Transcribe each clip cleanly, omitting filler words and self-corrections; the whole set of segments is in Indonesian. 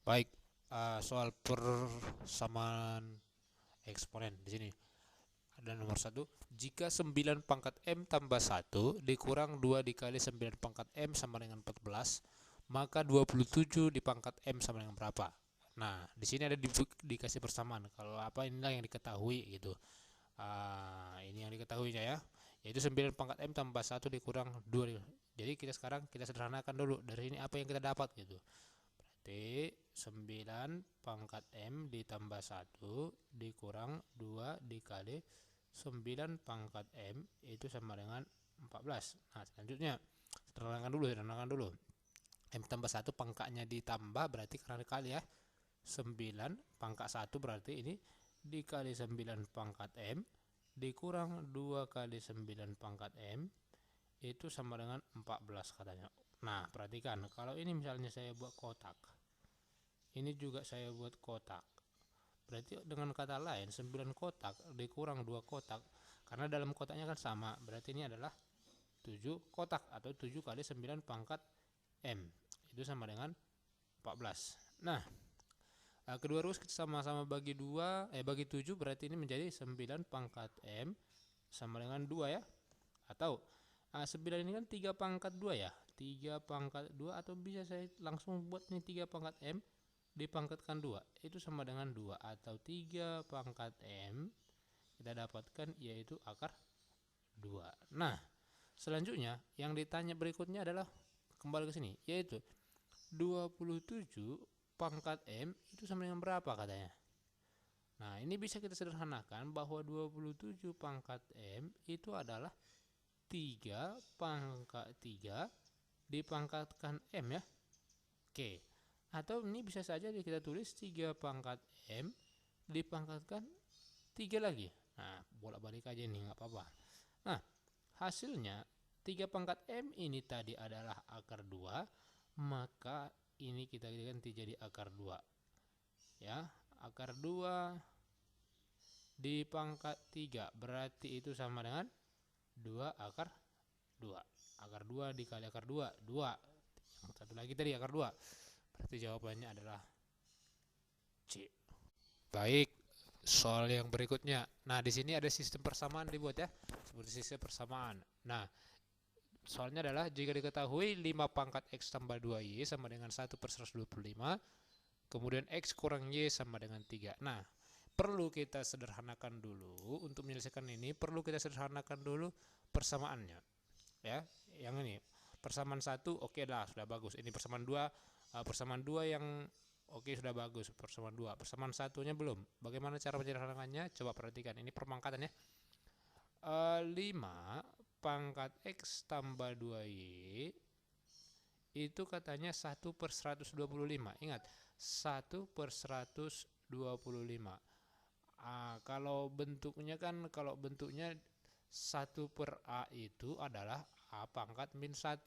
Baik, soal persamaan eksponen di sini ada nomor satu. Jika 9 pangkat M tambah 1 dikurang 2 dikali 9 pangkat M sama dengan 14, maka 27 di pangkat M sama dengan berapa? Nah, di sini ada dikasih persamaan. Kalau apa, inilah yang diketahui gitu. Ini yang diketahuinya ya, yaitu 9 pangkat M tambah 1 dikurang 2. Jadi sekarang kita sederhanakan dulu. Dari ini apa yang kita dapat gitu. Berarti 9 pangkat M ditambah 1 dikurang 2 dikali 9 pangkat M itu sama dengan 14. Nah, selanjutnya sederhanakan dulu. M tambah 1 pangkatnya ditambah berarti karena dikali ya. 9 pangkat 1 berarti ini dikali 9 pangkat M dikurang 2 kali 9 pangkat M itu sama dengan 14 katanya. Nah, perhatikan kalau ini misalnya saya buat kotak, ini juga saya buat kotak. Berarti dengan kata lain 9 kotak dikurang 2 kotak, karena dalam kotaknya kan sama, berarti ini adalah 7 kotak atau 7 kali 9 pangkat M itu sama dengan 14. Nah, kedua ruas kita sama-sama bagi 7, berarti ini menjadi 9 pangkat M sama dengan 2 ya. Atau 9 ini kan 3 pangkat 2 ya. 3 pangkat 2, atau bisa saya langsung buat ini 3 pangkat M dipangkatkan 2 itu sama dengan 2, atau 3 pangkat M kita dapatkan yaitu akar 2. Nah, selanjutnya yang ditanya berikutnya adalah kembali ke sini, yaitu 27 pangkat M itu sama dengan berapa katanya. Nah, ini bisa kita sederhanakan bahwa 27 pangkat M itu adalah 3 pangkat 3 dipangkatkan M ya. Oke. Atau ini bisa saja kita tulis 3 pangkat M dipangkatkan 3 lagi. Nah, bolak-balik aja nih, nggak apa-apa. Nah, hasilnya 3 pangkat M ini tadi adalah akar 2, maka ini kita ganti jadi akar 2. Ya, akar 2 di pangkat 3 berarti itu sama dengan 2 akar 2. Akar 2 dikali akar 2, 2. Yang satu lagi tadi akar 2. Berarti jawabannya adalah C. Baik, soal yang berikutnya. Nah, di sini ada sistem persamaan dibuat ya, seperti sistem persamaan. Nah, soalnya adalah jika diketahui 5 pangkat X tambah 2Y sama dengan 1 per 125, kemudian X kurang Y sama dengan 3. Nah, perlu kita sederhanakan dulu. Untuk menyelesaikan ini perlu kita sederhanakan dulu persamaannya ya. Yang ini persamaan 1 oke lah, sudah bagus. Ini persamaan 2 yang oke, sudah bagus. Persamaan 2, persamaan satunya belum. Bagaimana cara menyederhanakannya? Coba perhatikan, ini permangkatan ya. 5 pangkat X tambah 2Y itu katanya 1 per 125. Ingat, 1 per 125. Kalau bentuknya 1 per A itu adalah A pangkat min 1,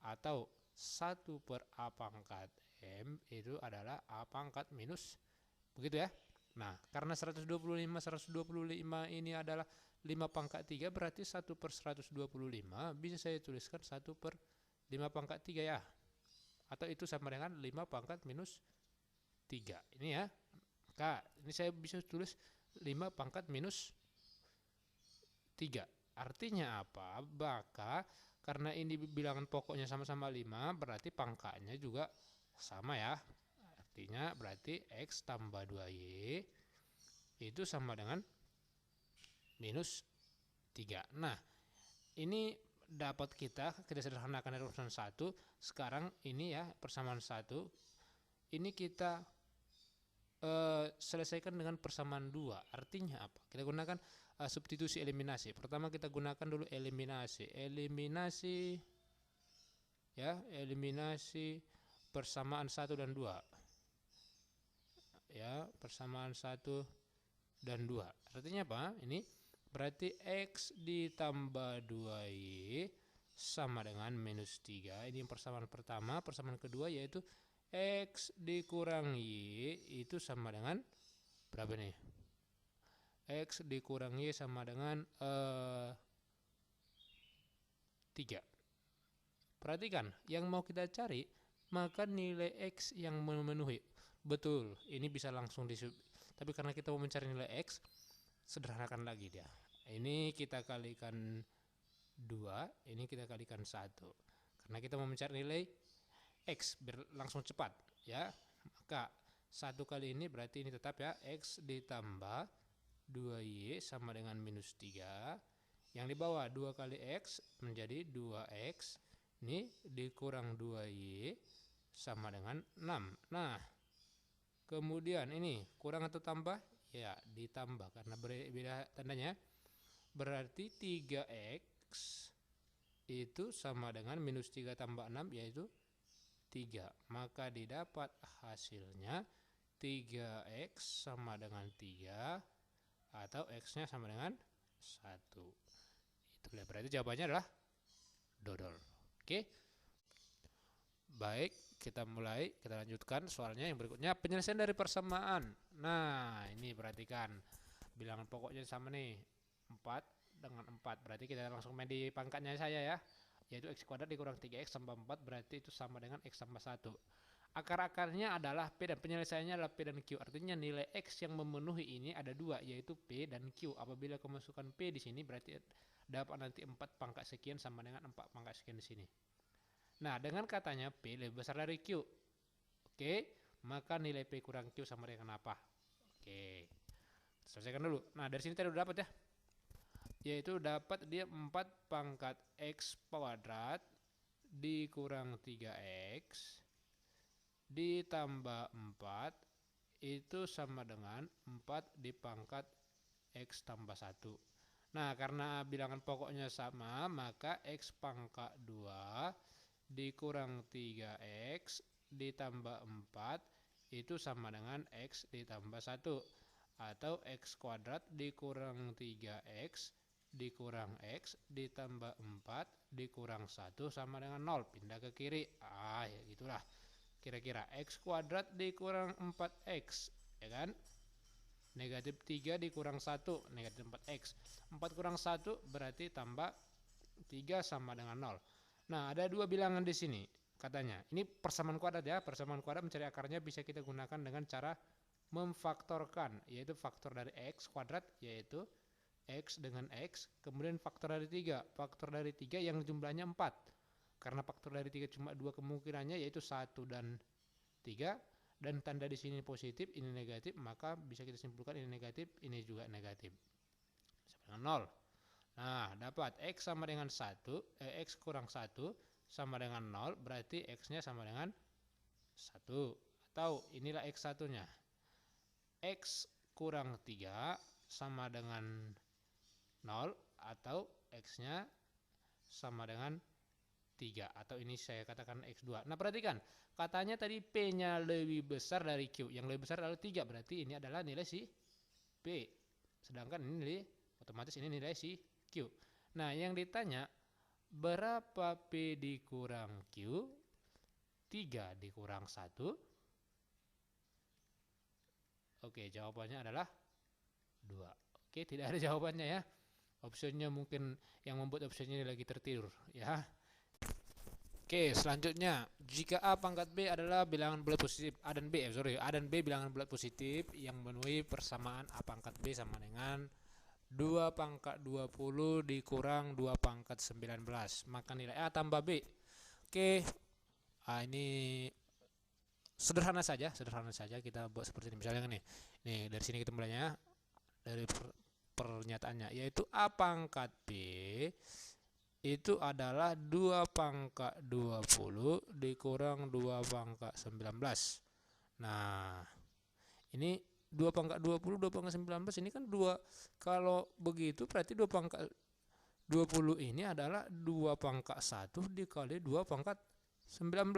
atau 1 per A pangkat M itu adalah A pangkat minus, begitu ya. Nah, karena 125 ini adalah 5 pangkat 3, berarti 1 per 125 bisa saya tuliskan 1 per 5 pangkat 3 ya. Atau itu sama dengan 5 pangkat minus 3. Ini ya. Maka ini saya bisa tulis 5 pangkat minus 3. Artinya apa? Maka karena ini bilangan pokoknya sama-sama 5, berarti pangkatnya juga sama ya. Artinya berarti X tambah 2Y itu sama dengan minus 3. Nah, ini dapat kita sederhanakan dari urusan 1. Sekarang ini ya, persamaan 1. Ini kita selesaikan dengan persamaan 2. Artinya apa? Kita gunakan substitusi eliminasi. Pertama kita gunakan dulu eliminasi ya, eliminasi persamaan 1 dan 2 ya, persamaan 1 dan 2. Artinya apa? Ini berarti X ditambah 2Y sama dengan minus 3. Ini persamaan pertama. Persamaan kedua yaitu X dikurang Y itu sama dengan berapa nih? X dikurang Y sama dengan 3. Perhatikan, yang mau kita cari maka nilai X yang memenuhi. Betul, ini bisa langsung tapi karena kita mau mencari nilai X, sederhanakan lagi dia. Ini kita kalikan 2, ini kita kalikan 1. Karena kita mau mencari nilai X biar langsung cepat ya. Maka 1 kali ini berarti ini tetap ya, X ditambah 2Y sama dengan minus 3. Yang di bawah 2 kali X menjadi 2X. Ini dikurang 2Y sama dengan 6. Nah, kemudian ini kurang atau tambah? Ya, ditambah karena beda tandanya. Berarti 3X itu sama dengan minus 3 tambah 6 yaitu 3. Maka didapat hasilnya 3X sama dengan 3 atau X-nya sama dengan 1. Itu berarti jawabannya adalah dodol. Oke. Baik, kita lanjutkan soalnya yang berikutnya, penyelesaian dari persamaan. Nah, ini perhatikan. Bilangan pokoknya sama nih, 4 dengan 4. Berarti kita langsung main di pangkatnya saya ya. Yaitu X kuadrat dikurang 3X tambah 4 berarti itu sama dengan X tambah 1. Akar-akarnya adalah P dan penyelesaiannya adalah P dan Q. Artinya nilai X yang memenuhi ini ada 2 yaitu P dan Q. Apabila kemasukan P di sini berarti dapat nanti 4 pangkat sekian sama dengan 4 pangkat sekian di sini. Nah, dengan katanya P lebih besar dari Q. Oke, maka nilai P kurang Q sama dengan apa? Oke, selesaikan dulu. Nah, dari sini tadi udah dapat ya. Yaitu dapat dia 4 pangkat X kuadrat dikurang 3X ditambah 4 itu sama dengan 4 dipangkat X tambah 1. Nah, karena bilangan pokoknya sama, maka X pangkat 2 dikurang 3X ditambah 4 itu sama dengan X ditambah 1. Atau X kuadrat dikurang 3X dikurang X ditambah 4 dikurang 1 sama dengan 0. Pindah ke kiri. Ya gitulah. Kira-kira X kuadrat dikurang 4X. Ya kan? Negatif 3 dikurang 1. Negatif 4X. 4 kurang 1 berarti tambah 3 sama dengan 0. Nah, ada 2 bilangan di sini katanya. Ini persamaan kuadrat ya. Persamaan kuadrat mencari akarnya bisa kita gunakan dengan cara memfaktorkan, yaitu faktor dari X kuadrat, yaitu X dengan X, kemudian faktor dari 3. Faktor dari 3 yang jumlahnya 4. Karena faktor dari 3 cuma 2 kemungkinannya, yaitu 1 dan 3. Dan tanda di sini positif, ini negatif, maka bisa kita simpulkan ini negatif, ini juga negatif. Sama dengan 0. Nah, dapat X sama dengan 1, X kurang 1 sama dengan 0, berarti X-nya sama dengan 1. Atau inilah X1-nya. X kurang 3 sama dengan 0, atau X-nya sama dengan 3. Atau ini saya katakan X2. Nah, perhatikan. Katanya tadi P-nya lebih besar dari Q. Yang lebih besar adalah 3, berarti ini adalah nilai si P. Sedangkan ini nilai, otomatis ini nilai si Q. Nah, yang ditanya berapa P dikurang Q? 3 dikurang 1. Oke, jawabannya adalah 2. Oke, tidak ada jawabannya ya. Opsinya mungkin yang membuat opsinya ini lagi tertidur ya. Oke, selanjutnya jika A pangkat B adalah bilangan bulat positif, A dan B bilangan bulat positif yang memenuhi persamaan A pangkat B sama dengan 2 pangkat 20 dikurang 2 pangkat 19. Maka nilai A tambah B. Oke. Ini sederhana saja kita buat seperti ini. Misalnya nih dari sini kita mulainya dari pernyataannya, yaitu A pangkat B itu adalah 2 pangkat 20 dikurang 2 pangkat 19. Nah, ini 2 pangkat 20, 2 pangkat 19 ini kan 2. Kalau begitu berarti 2 pangkat 20 ini adalah 2 pangkat 1 dikali 2 pangkat 19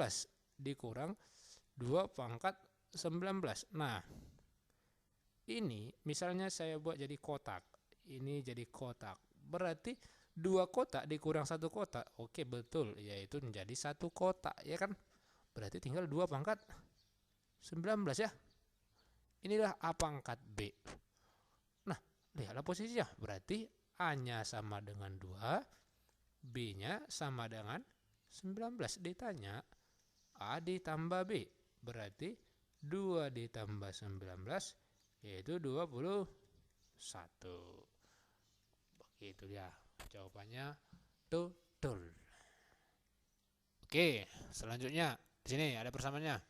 dikurang 2 pangkat 19. Nah, ini misalnya saya buat jadi kotak. Ini jadi kotak. Berarti 2 kotak dikurang 1 kotak. Oke, betul. Yaitu menjadi 1 kotak. Ya kan? Berarti tinggal 2 pangkat 19 ya. Inilah A pangkat B. Nah, lihatlah posisinya. Berarti A-nya sama dengan 2, B-nya sama dengan 19. Ditanya A ditambah B. Berarti 2 ditambah 19 yaitu 21. Begitu ya jawabannya, betul. Oke, selanjutnya di sini ada persamaannya.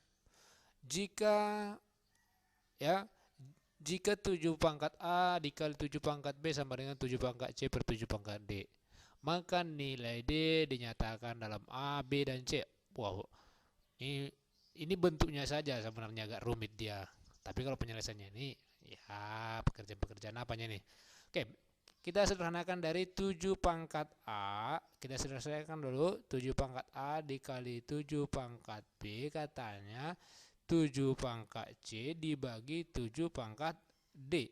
Jika 7 pangkat A dikali 7 pangkat B sama dengan 7 pangkat C per 7 pangkat D, maka nilai D dinyatakan dalam A, B, dan C. Wow, ini bentuknya saja sebenarnya agak rumit dia. Tapi kalau penyelesaiannya ini, ya pekerjaan-pekerjaan apanya nih? Oke, kita sederhanakan dari 7 pangkat A. Kita sederhanakan dulu 7 pangkat A dikali 7 pangkat B, katanya 7 pangkat C dibagi 7 pangkat D.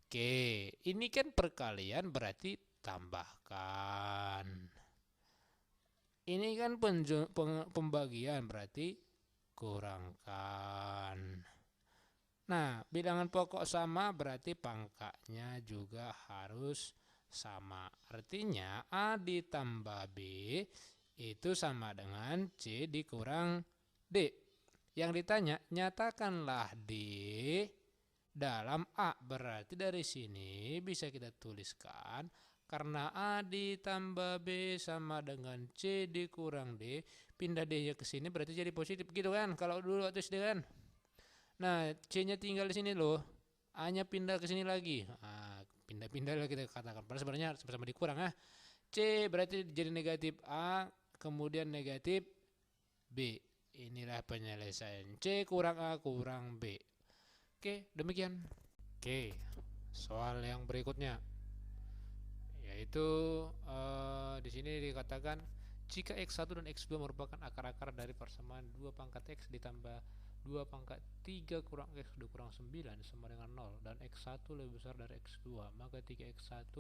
Oke, ini kan perkalian berarti tambahkan. Ini kan pembagian berarti kurangkan. Nah, bilangan pokok sama berarti pangkatnya juga harus sama. Artinya A ditambah B itu sama dengan C dikurang D. Yang ditanya, nyatakanlah D dalam A. Berarti dari sini bisa kita tuliskan, karena A ditambah B sama dengan C dikurang D, pindah D nya ke sini berarti jadi positif gitu kan, kalau dulu waktu SD kan. Nah, C nya tinggal di sini loh, A nya pindah ke sini lagi. Nah, pindah-pindah lah kita katakan, padahal sebenarnya sama-sama dikurang. C berarti jadi negatif A, kemudian negatif B. Inilah penyelesaian. C kurang A kurang B. Oke, demikian. Oke, soal yang berikutnya yaitu di sini dikatakan jika X1 dan X2 merupakan akar-akar dari persamaan 2 pangkat X ditambah 2 pangkat 3 kurang X2 kurang 9 sama dengan 0, dan X1 lebih besar dari X2, maka 3X1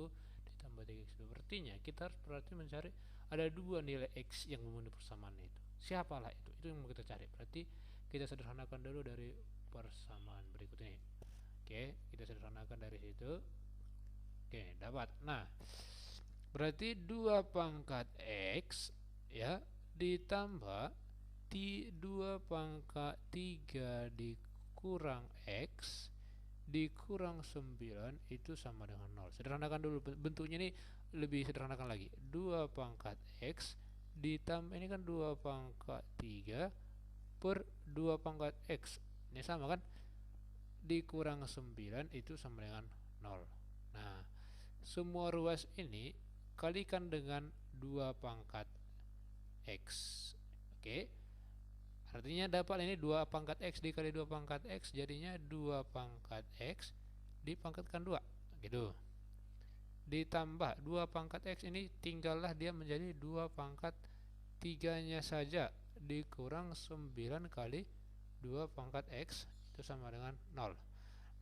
ditambah 3X2. Artinya kita harus berarti mencari ada 2 nilai X yang memenuhi persamaan itu. Siapalah itu? Itu yang mau kita cari. Berarti kita sederhanakan dulu dari persamaan berikut ini. Oke, kita sederhanakan dari situ. Oke, dapat. Nah, berarti 2 pangkat X ya ditambah 2 pangkat 3 dikurang X dikurang 9 itu sama dengan 0. Sederhanakan dulu bentuknya, ini lebih sederhanakan lagi. 2 pangkat X ditambah, ini kan 2 pangkat 3 per 2 pangkat X, ini sama kan, dikurang 9 itu sama dengan 0. Nah, semua ruas ini kalikan dengan 2 pangkat X. Oke, artinya dapat ini 2 pangkat X dikali 2 pangkat X jadinya 2 pangkat X dipangkatkan 2 gitu, ditambah 2 pangkat X ini tinggallah dia menjadi 2 pangkat 3 nya saja dikurang 9 kali 2 pangkat X itu sama dengan 0.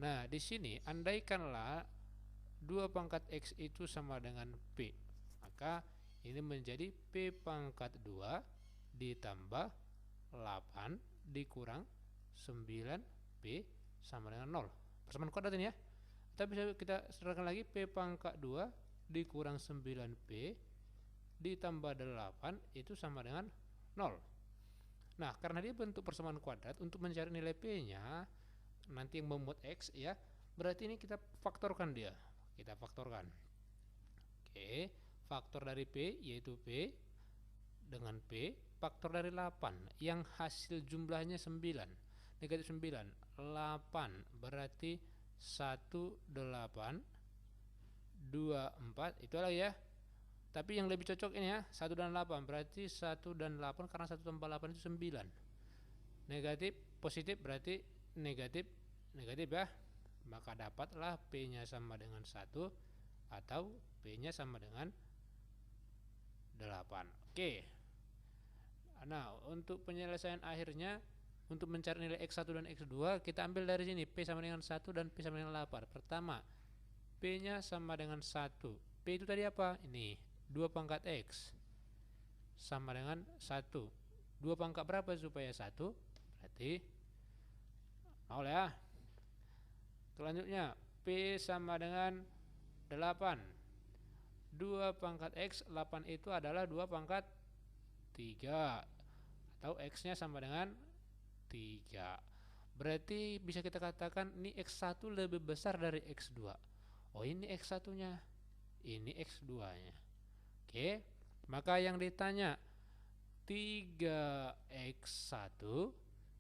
Nah, di sini andaikanlah 2 pangkat X itu sama dengan P, maka ini menjadi P pangkat 2 ditambah 8 dikurang 9P sama dengan 0. Persamaan kuadrat ini ya. Kita bisa kita sederhanakan lagi, P pangkat 2 dikurang 9P ditambah 8 itu sama dengan 0. Nah, karena dia bentuk persamaan kuadrat, untuk mencari nilai P nya nanti yang memuat X ya, berarti ini kita faktorkan dia. Kita faktorkan. Oke, faktor dari P yaitu P dengan P, faktor dari 8 yang hasil jumlahnya 9, negatif 9, 8 berarti 18, 24 itu lagi ya. Tapi yang lebih cocok ini ya, 1 dan 8 berarti 1 dan 8 karena 1 tambah 8 itu 9. Negatif positif berarti negatif ya. Maka dapatlah P nya sama dengan 1 atau P nya sama dengan 8. Oke. Nah, untuk penyelesaian akhirnya untuk mencari nilai X1 dan X2 kita ambil dari sini, P sama dengan 1 dan P sama dengan 8. Pertama, P nya sama dengan 1. P itu tadi apa? Ini 2 pangkat X sama dengan 1. 2 pangkat berapa supaya 1? Berarti 0 ya. Selanjutnya, P sama dengan 8. 2 pangkat X, 8 itu adalah 2 pangkat 3 atau X nya sama dengan 3. Berarti bisa kita katakan ini X1 lebih besar dari X2. Oh, ini X1 nya, ini X2 nya. Oke, maka yang ditanya 3x1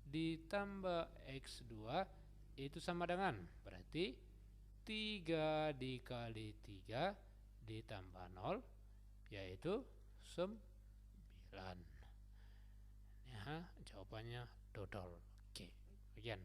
ditambah x2 itu sama dengan, berarti 3 dikali 3 ditambah 0 yaitu 9. Ya, jawabannya dodol. Oke, sekian.